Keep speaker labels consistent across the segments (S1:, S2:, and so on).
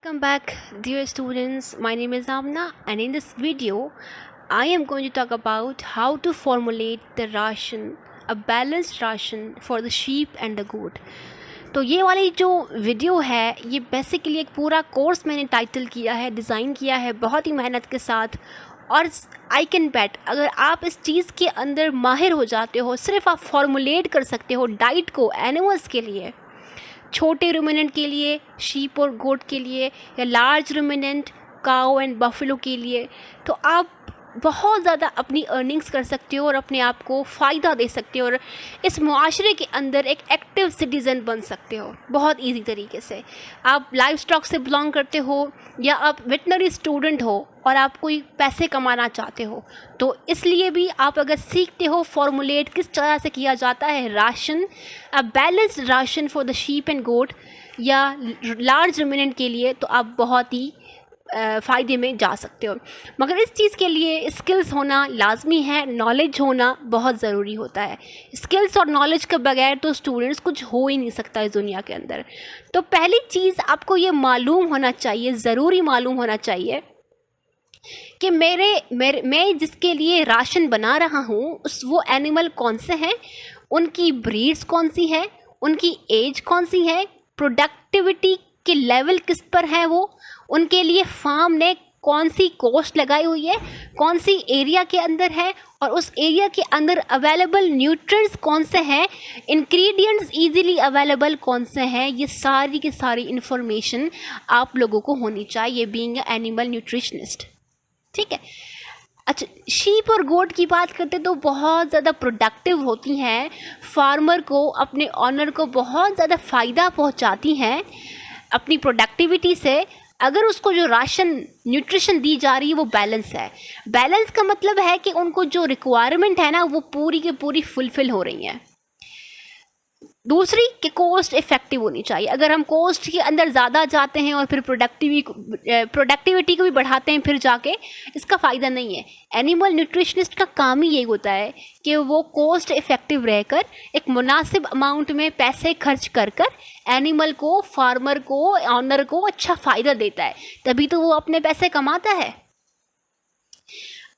S1: Welcome back, dear students. My name is Amna, and in this video, I am going to talk about how to formulate the ration, a balanced ration for the sheep and the goat. तो ये वाली जो video है ये basically एक पूरा course मैंने title किया है, डिज़ाइन किया है बहुत ही मेहनत के साथ। और आई कैन बेट अगर आप इस चीज़ के अंदर माहिर हो जाते हो, सिर्फ आप फॉर्मुलेट कर सकते हो डाइट को एनिमल्स के लिए, छोटे रुमिनेंट के लिए, शीप और गोट के लिए, या लार्ज रुमिनेंट काऊ एंड बफेलो के लिए, तो आप बहुत ज़्यादा अपनी अर्निंग्स कर सकते हो और अपने आप को फ़ायदा दे सकते हो और इस मुआशरे के अंदर एक एक्टिव सिटीज़न बन सकते हो बहुत इजी तरीके से। आप लाइव स्टॉक से बिलोंग करते हो या आप वेटनरी स्टूडेंट हो और आप कोई पैसे कमाना चाहते हो, तो इसलिए भी आप अगर सीखते हो फॉर्मुलेट किस तरह से किया जाता है ration, a balanced ration for the sheep and goat या लार्ज रुमिनेंट के लिए, तो आप बहुत ही फ़ायदे में जा सकते हो। मगर इस चीज़ के लिए स्किल्स होना लाजमी है, नॉलेज होना बहुत ज़रूरी होता है। स्किल्स और नॉलेज के बगैर तो स्टूडेंट्स कुछ हो ही नहीं सकता इस दुनिया के अंदर। तो पहली चीज़ आपको ये मालूम होना चाहिए, ज़रूरी मालूम होना चाहिए कि मैं जिसके लिए राशन बना रहा हूँ वो एनिमल कौन से हैं, उनकी ब्रीड्स कौन सी है, उनकी एज कौन सी है, प्रोडक्टिविटी के लेवल किस पर है, वो उनके लिए फार्म ने कौन सी कॉस्ट लगाई हुई है, कौन सी एरिया के अंदर है, और उस एरिया के अंदर अवेलेबल न्यूट्रिएंट्स कौन से हैं, इंग्रेडिएंट्स इजीली अवेलेबल कौन से हैं, ये सारी की सारी इन्फॉर्मेशन आप लोगों को होनी चाहिए बीइंग अ एनिमल न्यूट्रिशनिस्ट। ठीक है। अच्छा, शीप और गोट की बात करते तो बहुत ज़्यादा प्रोडक्टिव होती हैं, फार्मर को, अपने ऑनर को बहुत ज़्यादा फ़ायदा पहुंचाती हैं अपनी प्रोडक्टिविटी से, अगर उसको जो राशन न्यूट्रिशन दी जा रही है वो बैलेंस है। बैलेंस का मतलब है कि उनको जो रिक्वायरमेंट है ना वो पूरी की पूरी फुलफ़िल हो रही हैं। दूसरी कि कॉस्ट इफ़ेक्टिव होनी चाहिए। अगर हम कॉस्ट के अंदर ज़्यादा जाते हैं और फिर प्रोडक्टिविटी को भी बढ़ाते हैं फिर जाके, इसका फ़ायदा नहीं है। एनिमल न्यूट्रिशनिस्ट का काम ही यही होता है कि वो कॉस्ट इफ़ेक्टिव रहकर एक मुनासिब अमाउंट में पैसे खर्च कर एनिमल को, फार्मर को, ऑनर को अच्छा फ़ायदा देता है, तभी तो वो अपने पैसे कमाता है।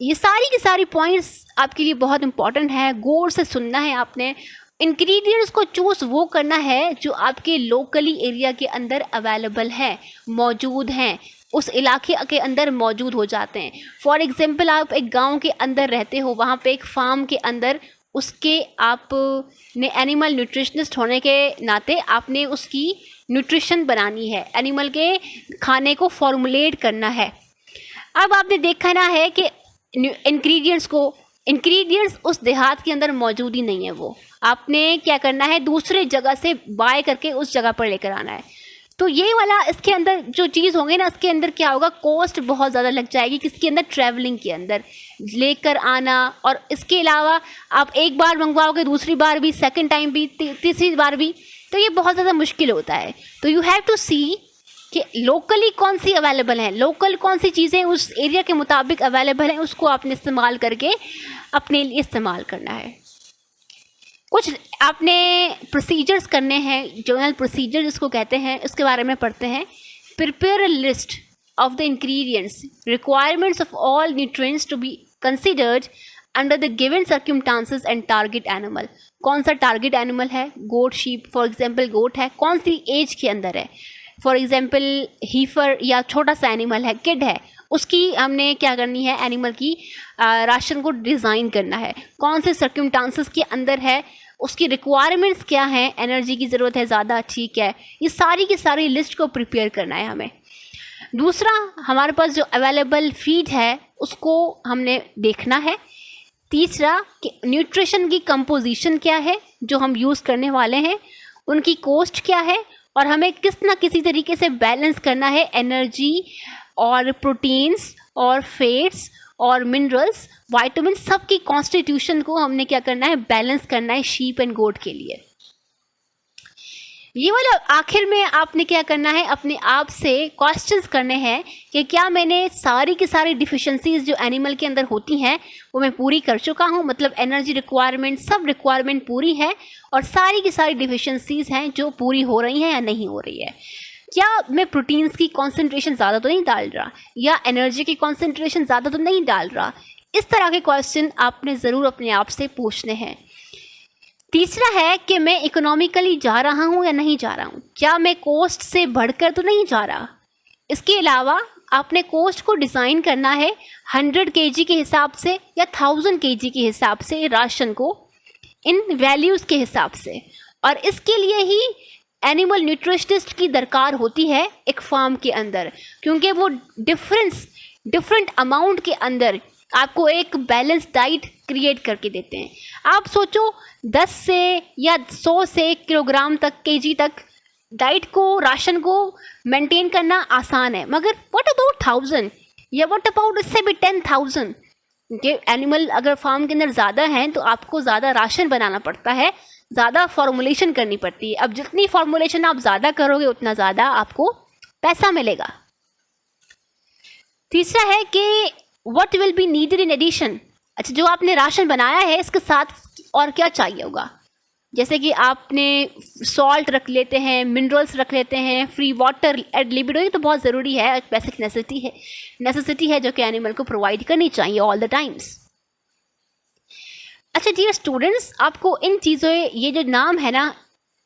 S1: ये सारी की सारी पॉइंट्स आपके लिए बहुत इंपॉर्टेंट है, गौर से सुनना है आपने। इंग्रेडिएंट्स को चूज़ वो करना है जो आपके लोकली एरिया के अंदर अवेलेबल है, मौजूद हैं, उस इलाके के अंदर मौजूद हो जाते हैं। फॉर एग्ज़ाम्पल आप एक गांव के अंदर रहते हो, वहाँ पे एक फार्म के अंदर उसके आपने एनिमल न्यूट्रिशनिस्ट होने के नाते आपने उसकी न्यूट्रिशन बनानी है, एनिमल के खाने को फॉर्मुलेट करना है। अब आपने देखना है कि इंग्रेडिएंट्स उस देहात के अंदर मौजूद ही नहीं है, वो आपने क्या करना है, दूसरे जगह से बाय करके उस जगह पर लेकर आना है। तो ये वाला इसके अंदर जो चीज़ होंगे ना, इसके अंदर क्या होगा, कॉस्ट बहुत ज़्यादा लग जाएगी, किसके अंदर, ट्रैवलिंग के अंदर लेकर आना। और इसके अलावा आप एक बार मंगवाओगे, दूसरी बार भी, सेकंड टाइम भी, तीसरी बार भी, तो ये बहुत ज़्यादा मुश्किल होता है। तो यू हैव टू सी कि लोकली कौन सी अवेलेबल है, लोकल कौन सी चीज़ें उस एरिया के मुताबिक अवेलेबल हैं, उसको आपने इस्तेमाल करके अपने लिए इस्तेमाल करना है। कुछ आपने प्रोसीजर्स करने हैं, जनरल प्रोसीजर जिसको कहते हैं, उसके बारे में पढ़ते हैं। Prepare a list of the ingredients, requirements of all nutrients to be considered under the given circumstances and target animal. कौन सा टारगेट एनिमल है, goat, sheep, for example goat है, कौन सी एज के अंदर है, फॉर एग्जांपल हीफर या छोटा सा एनिमल है, किड है, उसकी हमने क्या करनी है, एनिमल की राशन को डिज़ाइन करना है, कौन से सर्कमस्टांसेस के अंदर है, उसकी रिक्वायरमेंट्स क्या हैं, एनर्जी की ज़रूरत है ज़्यादा, ठीक है, ये सारी की सारी लिस्ट को प्रिपेयर करना है हमें। दूसरा, हमारे पास जो अवेलेबल फीड है उसको हमने देखना है। तीसरा कि न्यूट्रिशन की कंपोजिशन क्या है जो हम यूज़ करने वाले हैं, उनकी कॉस्ट क्या है, और हमें किस ना किसी तरीके से बैलेंस करना है एनर्जी और प्रोटीन्स और फैट्स और मिनरल्स, वाइटामिन, सब की कॉन्स्टिट्यूशन को हमने क्या करना है, बैलेंस करना है शीप एंड गोट के लिए। ये वाला आखिर में आपने क्या करना है, अपने आप से क्वेश्चंस करने हैं कि क्या मैंने सारी की सारी डिफिशिएंसीज जो एनिमल के अंदर होती हैं वो मैं पूरी कर चुका हूँ, मतलब एनर्जी रिक्वायरमेंट, सब रिक्वायरमेंट पूरी है और सारी की सारी डिफिशिएंसीज हैं जो पूरी हो रही हैं या नहीं हो रही है। क्या मैं प्रोटीन्स की कॉन्सेंट्रेशन ज़्यादा तो नहीं डाल रहा, या एनर्जी की कॉन्सेंट्रेशन ज़्यादा तो नहीं डाल रहा। इस तरह के क्वेश्चन आपने ज़रूर अपने आप से पूछने हैं। तीसरा है कि मैं इकोनॉमिकली जा रहा हूँ या नहीं जा रहा हूँ, क्या मैं कॉस्ट से बढ़कर तो नहीं जा रहा। इसके अलावा आपने कॉस्ट को डिज़ाइन करना है 100 kg के हिसाब से या 1000 kg के हिसाब से, राशन को इन वैल्यूज़ के हिसाब से। और इसके लिए ही एनिमल न्यूट्रिशनिस्ट की दरकार होती है एक फार्म के अंदर, क्योंकि वो डिफरेंट अमाउंट के अंदर आपको एक बैलेंस डाइट क्रिएट करके देते हैं। आप सोचो 10 से या 100 से किलोग्राम तक, केजी तक डाइट को, राशन को मेंटेन करना आसान है, मगर व्हाट अबाउट 1000 या व्हाट अबाउट इससे भी 10,000 के एनिमल अगर फार्म के अंदर ज़्यादा हैं तो आपको ज़्यादा राशन बनाना पड़ता है, ज़्यादा फॉर्मुलेशन करनी पड़ती है। अब जितनी फॉर्मुलेशन आप ज़्यादा करोगे उतना ज़्यादा आपको पैसा मिलेगा। तीसरा है कि what will be needed in addition. अच्छा, जो आपने राशन बनाया है इसके साथ और क्या चाहिए होगा, जैसे कि आपने सॉल्ट रख लेते हैं, मिनरल्स रख लेते हैं, फ्री वाटर एड लिबिडो, ये तो बहुत ज़रूरी है, एक बेसिक नेसेसिटी है जो कि एनिमल को प्रोवाइड करनी चाहिए ऑल द टाइम्स। अच्छा डियर स्टूडेंट्स, आपको इन चीज़ों, ये जो नाम है ना,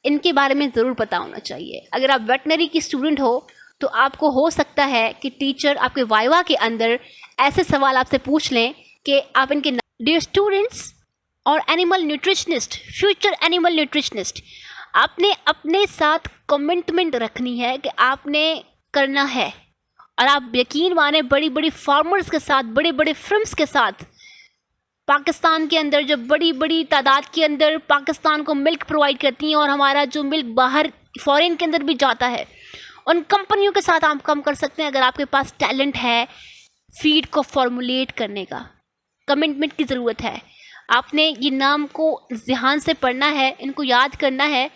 S1: इनके बारे में ज़रूर पता होना चाहिए। अगर आप वेटनरी की स्टूडेंट हो तो आपको हो सकता है कि टीचर आपके वाइवा के अंदर ऐसे सवाल आपसे पूछ लें कि आप इनके डियर स्टूडेंट्स और animal nutritionist, future animal nutritionist, आपने अपने साथ कमिटमेंट रखनी है कि आपने करना है। और आप यकीन माने बड़ी बड़ी फार्मर्स के साथ, बड़े बड़े फर्म्स के साथ, पाकिस्तान के अंदर जो बड़ी बड़ी तादाद के अंदर पाकिस्तान को मिल्क प्रोवाइड करती हैं और हमारा जो मिल्क बाहर फॉरेन के अंदर भी जाता है, उन कंपनियों के साथ आप काम कर सकते हैं अगर आपके पास टैलेंट है फीड को फॉर्मुलेट करने का। कमिटमेंट की ज़रूरत है। आपने ये नाम को ध्यान से पढ़ना है, इनको याद करना है,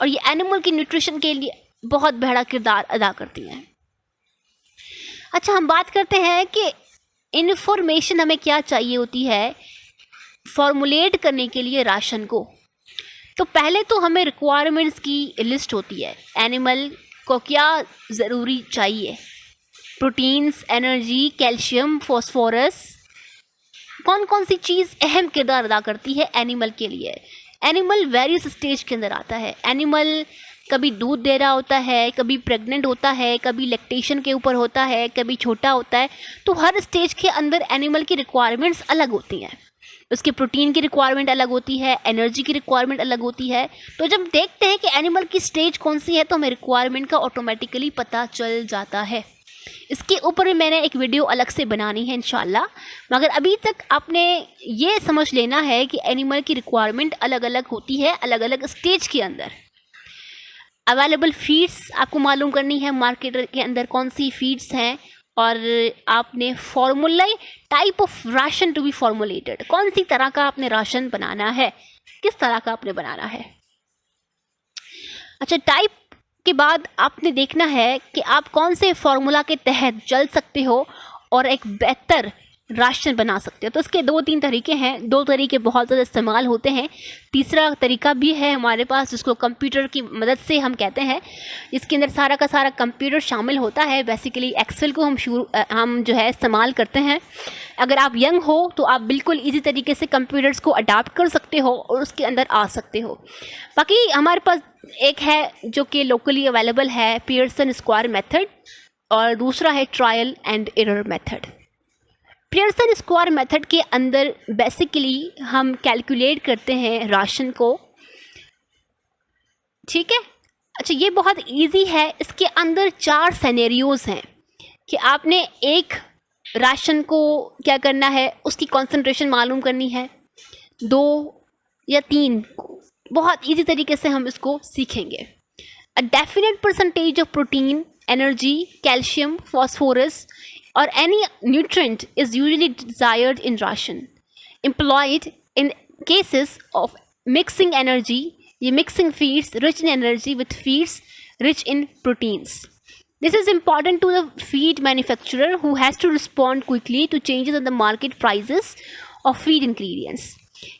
S1: और ये एनिमल की न्यूट्रिशन के लिए बहुत बड़ा किरदार अदा करती हैं। अच्छा, हम बात करते हैं कि इन्फॉर्मेशन हमें क्या चाहिए होती है फॉर्मुलेट करने के लिए राशन को। तो पहले तो हमें रिक्वायरमेंट्स की लिस्ट होती है, एनिमल को क्या ज़रूरी चाहिए, प्रोटीन्स, एनर्जी, कैल्शियम, फॉस्फोरस, कौन कौन सी चीज़ अहम किरदार अदा करती है एनिमल के लिए। एनिमल वेरियस स्टेज के अंदर आता है। एनिमल कभी दूध दे रहा होता है, कभी प्रेग्नेंट होता है, कभी लैक्टेशन के ऊपर होता है, कभी छोटा होता है। तो हर स्टेज के अंदर एनिमल की रिक्वायरमेंट्स अलग होती हैं। उसके प्रोटीन की रिक्वायरमेंट अलग होती है, एनर्जी की रिक्वायरमेंट अलग होती है। तो जब देखते हैं कि एनिमल की स्टेज कौन सी है तो हमें रिक्वायरमेंट का ऑटोमेटिकली पता चल जाता है। इसके ऊपर भी मैंने एक वीडियो अलग से बनानी है इंशाल्लाह, मगर अभी तक आपने ये समझ लेना है कि एनिमल की रिक्वायरमेंट अलग अलग होती है अलग अलग स्टेज के अंदर। अवेलेबल फीड्स आपको मालूम करनी है, मार्केट के अंदर कौन सी फीड्स हैं, और आपने formula type of ration to be formulated, कौन सी तरह का आपने राशन बनाना है, किस तरह का आपने बनाना है। अच्छा, टाइप के बाद आपने देखना है कि आप कौन से फार्मूला के तहत चल सकते हो और एक बेहतर राशन बना सकते हो। तो इसके 2-3 तरीके हैं। 2 तरीके बहुत ज़्यादा इस्तेमाल होते हैं। तीसरा तरीका भी है हमारे पास जिसको कंप्यूटर की मदद से हम कहते हैं, इसके अंदर सारा का सारा कंप्यूटर शामिल होता है। बेसिकली एक्सेल को हम जो है इस्तेमाल करते हैं। अगर आप यंग हो तो आप बिल्कुल इजी तरीके से कंप्यूटर्स को अडाप्ट कर सकते हो और उसके अंदर आ सकते हो। बाकी हमारे पास एक है जो कि लोकली अवेलेबल है, पियर्सन स्क्वायर मेथड, और दूसरा है trial and error method. Pearson square method के अंदर बेसिकली हम कैलकुलेट करते हैं राशन को, ठीक है। अच्छा, ये बहुत इजी है। इसके अंदर 4 सिनेरियोज हैं कि आपने एक राशन को क्या करना है, उसकी कंसंट्रेशन मालूम करनी है, 2 या 3, बहुत इजी तरीके से हम इसको सीखेंगे। A definite percentage of protein, energy, calcium, phosphorus or any nutrient is usually desired in ration, employed in cases of mixing energy, mixing feeds rich in energy with feeds rich in proteins. This is important to the feed manufacturer who has to respond quickly to changes in the market prices of feed ingredients.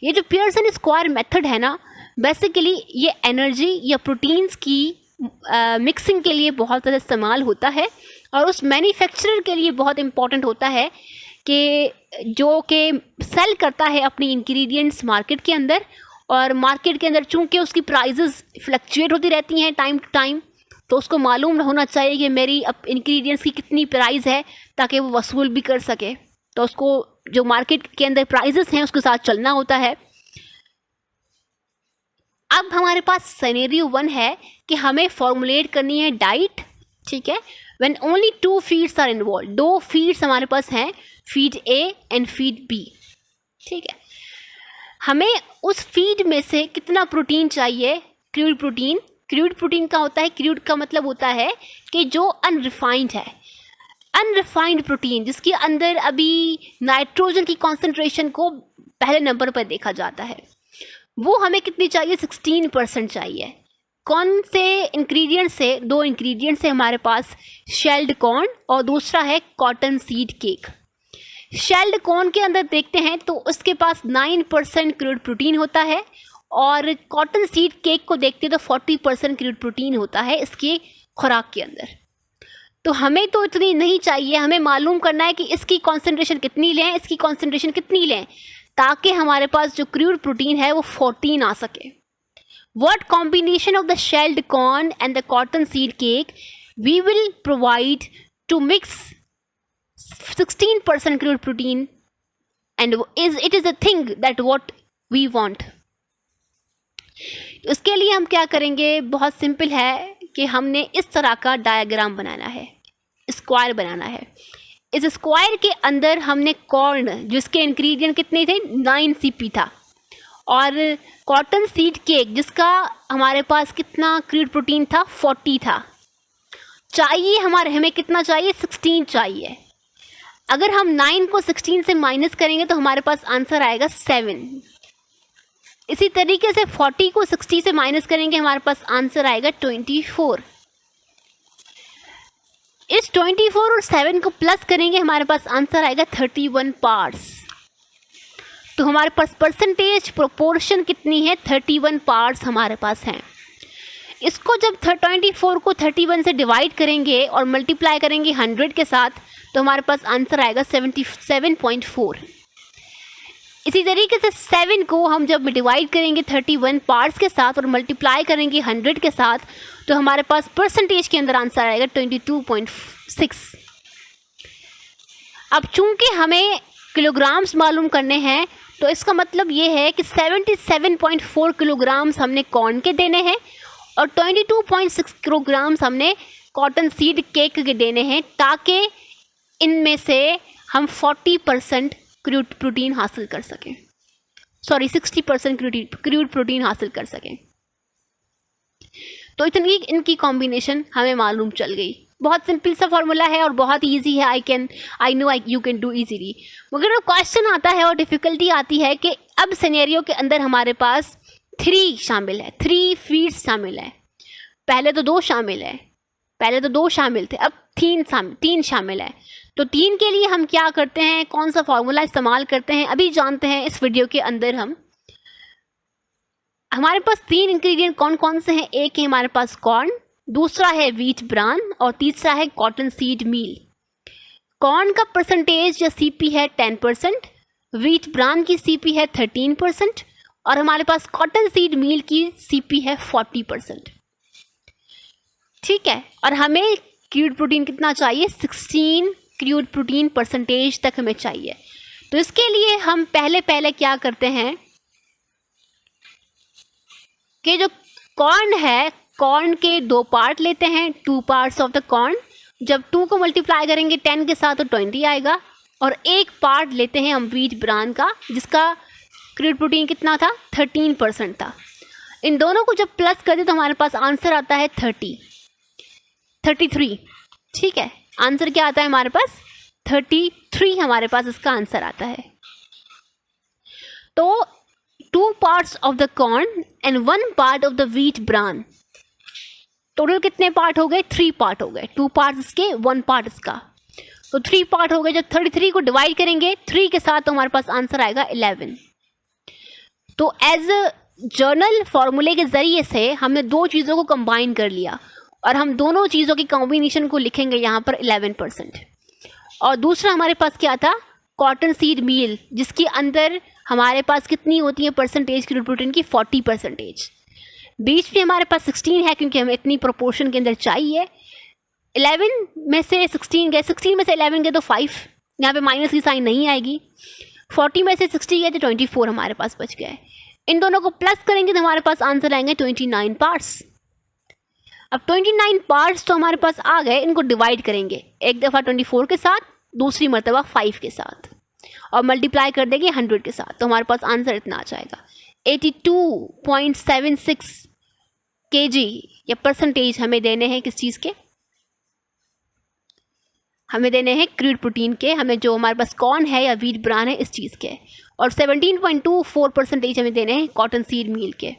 S1: ये जो Pearson square method है ना, basically ये energy या proteins की mixing के लिए बहुत ज़्यादा इस्तेमाल होता है, और उस मैन्युफैक्चरर के लिए बहुत इम्पॉर्टेंट होता है कि जो कि सेल करता है अपनी इंग्रेडिएंट्स मार्केट के अंदर, और मार्केट के अंदर चूंकि उसकी प्राइजेस फ्लक्चुएट होती रहती हैं टाइम टू टाइम, तो उसको मालूम होना चाहिए कि मेरी अब इंग्रेडिएंट्स की कितनी प्राइस है ताकि वो वसूल भी कर सके। तो उसको जो मार्केट के अंदर प्राइजेस हैं उसके साथ चलना होता है। अब हमारे पास सिनेरियो 1 है कि हमें फॉर्मुलेट करनी है डाइट, ठीक है, when only 2 feeds are involve, 2 feeds हमारे पास हैं, feed A and feed B, ठीक है। हमें उस फीड में से कितना प्रोटीन चाहिए, क्रूड प्रोटीन। क्रूड प्रोटीन का होता है, क्रूड का मतलब होता है कि जो अनरिफाइंड है, अनरिफाइंड प्रोटीन जिसके अंदर अभी नाइट्रोजन की कॉन्सेंट्रेशन को पहले नंबर पर देखा जाता है, वो हमें कितनी चाहिए, 16% चाहिए। कौन से इंग्रेडिएंट से, 2 इंग्रेडिएंट से हमारे पास, शेल्ड कॉर्न और दूसरा है cotton seed cake. Shelled corn के अंदर देखते हैं तो उसके पास 9% क्रूड प्रोटीन होता है, और कॉटन सीड केक को देखते हैं तो 40% क्रूड प्रोटीन होता है इसके खुराक के अंदर। तो हमें तो इतनी नहीं चाहिए, हमें मालूम करना है कि इसकी कॉन्सेंट्रेशन कितनी लें, इसकी कॉन्सेंट्रेशन कितनी लें, ताकि हमारे पास जो क्रूड प्रोटीन है वो 14 आ सके। What combination of the shelled corn and the cotton seed cake we will provide to mix 16% crude protein, and it is a thing that what we want. उसके लिए हम क्या करेंगे, बहुत सिंपल है कि हमने इस तरह का डायग्राम बनाना है, स्क्वायर बनाना है। इस स्क्वायर के अंदर हमने कॉर्न, जिसके इंग्रेडिएंट कितने थे, 9 CP था, और कॉटन सीड केक जिसका हमारे पास कितना क्रूड प्रोटीन था, 40 था। चाहिए हमें कितना चाहिए, 16 चाहिए। अगर हम 9 को 16 से माइनस करेंगे तो हमारे पास आंसर आएगा 7। इसी तरीके से 40 को 60 से माइनस करेंगे, हमारे पास आंसर आएगा 24। इस 24 और 7 को प्लस करेंगे, हमारे पास आंसर आएगा 31 पार्ट्स। तो हमारे पास परसेंटेज प्रोपोर्शन कितनी है, 31 पार्ट्स हमारे पास हैं। इसको जब 24 को 31 से डिवाइड करेंगे और मल्टीप्लाई करेंगे 100 के साथ, तो हमारे पास आंसर आएगा 77.4। इसी तरीके से 7 को हम जब डिवाइड करेंगे 31 पार्ट्स के साथ और मल्टीप्लाई करेंगे 100 के साथ, तो हमारे पास परसेंटेज के अंदर आंसर आएगा 22.6। अब चूंकि हमें किलोग्राम्स मालूम करने हैं, तो इसका मतलब ये है कि 77.4 किलोग्राम्स हमने कॉर्न के देने हैं और 22.6 किलोग्राम्स हमने कॉटन सीड केक के देने हैं, ताकि इनमें से हम 40% क्रूड प्रोटीन हासिल कर सकें, 60% क्रूड प्रोटीन हासिल कर सकें। तो इतनी इनकी कॉम्बिनेशन हमें मालूम चल गई। बहुत सिंपल सा फॉर्मूला है और बहुत इजी है, I know you can do easily. मगर क्वेश्चन आता है और डिफ़िकल्टी आती है कि अब सिनेरियो के अंदर हमारे पास 3 शामिल है, 3 फीड्स शामिल है। पहले तो 2 शामिल है, पहले तो 2 शामिल थे, अब 3 शामिल है। तो 3 के लिए हम क्या करते हैं, कौन सा फॉर्मूला इस्तेमाल करते हैं, अभी जानते हैं इस वीडियो के अंदर। हमारे पास 3 इंग्रेडिएंट कौन कौन से हैं, एक है हमारे पास कॉर्न, दूसरा है व्हीट ब्रान और तीसरा है कॉटन सीड मील। कॉर्न का परसेंटेज या CP है 10%, व्हीट ब्रान की CP है 13% और हमारे पास कॉटन सीड मील की CP है 40%। ठीक है, और हमें क्रूड प्रोटीन कितना चाहिए, 16 क्रूड प्रोटीन परसेंटेज तक हमें चाहिए। तो इसके लिए हम पहले क्या करते हैं कि जो कॉर्न है, कॉर्न के 2 पार्ट लेते हैं, 2 पार्ट्स ऑफ द कॉर्न। जब 2 को मल्टीप्लाई करेंगे 10 के साथ तो 20 आएगा। और एक पार्ट लेते हैं हम व्हीट ब्रान का, जिसका क्रूड प्रोटीन कितना था, 13% था। इन दोनों को जब प्लस कर दे तो हमारे पास आंसर आता है 33। ठीक है, आंसर क्या आता है हमारे पास, 33 हमारे पास इसका आंसर आता है। तो 2 parts of the corn and 1 part of the wheat bran, total कितने पार्ट हो गए, 3 पार्ट हो गए। 2 पार्ट इसके, 1 पार्ट इसका, तो 3 पार्ट हो गए। जब 33 को डिवाइड करेंगे 3 के साथ तो हमारे पास आंसर आएगा 11। तो एज जर्नल फार्मूले के ज़रिए से हमने दो चीज़ों को कंबाइन कर लिया और हम दोनों चीज़ों की कॉम्बिनेशन को लिखेंगे यहाँ पर 11%। और दूसरा हमारे पास क्या था, कॉटन सीड मील, जिसके अंदर हमारे पास कितनी होती है परसेंटेज क्रूड प्रोटीन की, 40%। बीच में हमारे पास 16 है क्योंकि हमें इतनी प्रोपोर्शन के अंदर चाहिए। 11 में से 16 गए, 16 में से 11 गए तो 5, यहाँ पे माइनस की साइन नहीं आएगी। 40 में से 60 गए तो 24 हमारे पास बच गए। इन दोनों को प्लस करेंगे तो हमारे पास आंसर आएंगे 29 पार्ट्स। अब 29 पार्ट्स तो हमारे पास आ गए, इनको डिवाइड करेंगे, एक दफ़ा 24 के साथ, दूसरी मरतबा 5 के साथ, और मल्टीप्लाई कर देंगे 100 के साथ, तो हमारे पास आंसर इतना आ जाएगा 82.76 kg या परसेंटेज हमें देने हैं किस चीज़ के, हमें देने हैं क्रूड प्रोटीन के, हमें जो हमारे पास कॉर्न है या व्हीट ब्रान है इस चीज़ के, और 17.24% हमें देने हैं कॉटन सीड मील के।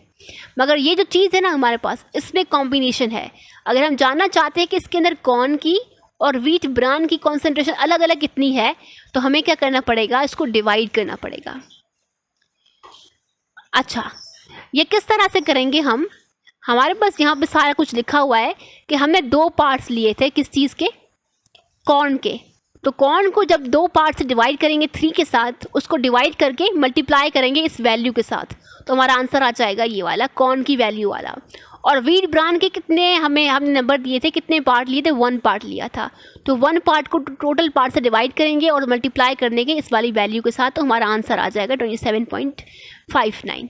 S1: मगर ये जो चीज़ है ना हमारे पास, इसमें कॉम्बिनेशन है। अगर हम जानना चाहते हैं कि इसके अंदर कॉर्न की और व्हीट ब्रान की कॉन्सेंट्रेशन अलग अलग कितनी है, तो हमें क्या करना पड़ेगा, इसको डिवाइड करना पड़ेगा। अच्छा, ये किस तरह से करेंगे हम, हमारे पास यहाँ पे सारा कुछ लिखा हुआ है कि हमने 2 पार्ट्स लिए थे किस चीज़ के, कॉर्न के। तो कॉर्न को जब 2 पार्ट से डिवाइड करेंगे 3 के साथ, उसको डिवाइड करके मल्टीप्लाई करेंगे इस वैल्यू के साथ, तो हमारा आंसर आ जाएगा ये वाला, कॉर्न की वैल्यू वाला। और व्हीट ब्रान के कितने हमने नंबर दिए थे, कितने पार्ट लिए थे, 1 पार्ट लिया था, तो 1 पार्ट को टोटल पार्ट से डिवाइड करेंगे और मल्टीप्लाई करने के इस वाली वैल्यू के साथ, तो हमारा आंसर आ जाएगा 27.59।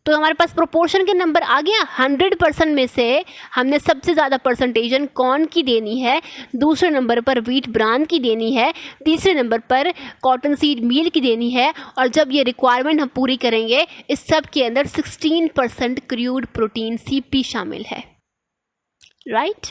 S1: तो हमारे पास प्रोपोर्शन के नंबर आ गया। 100% में से हमने सबसे ज़्यादा परसेंटेज कॉर्न की देनी है, दूसरे नंबर पर व्हीट ब्रान की देनी है, तीसरे नंबर पर कॉटन सीड मील की देनी है, और जब ये रिक्वायरमेंट हम पूरी करेंगे, इस सब के अंदर 16% क्रूड प्रोटीन CP शामिल है, राइट।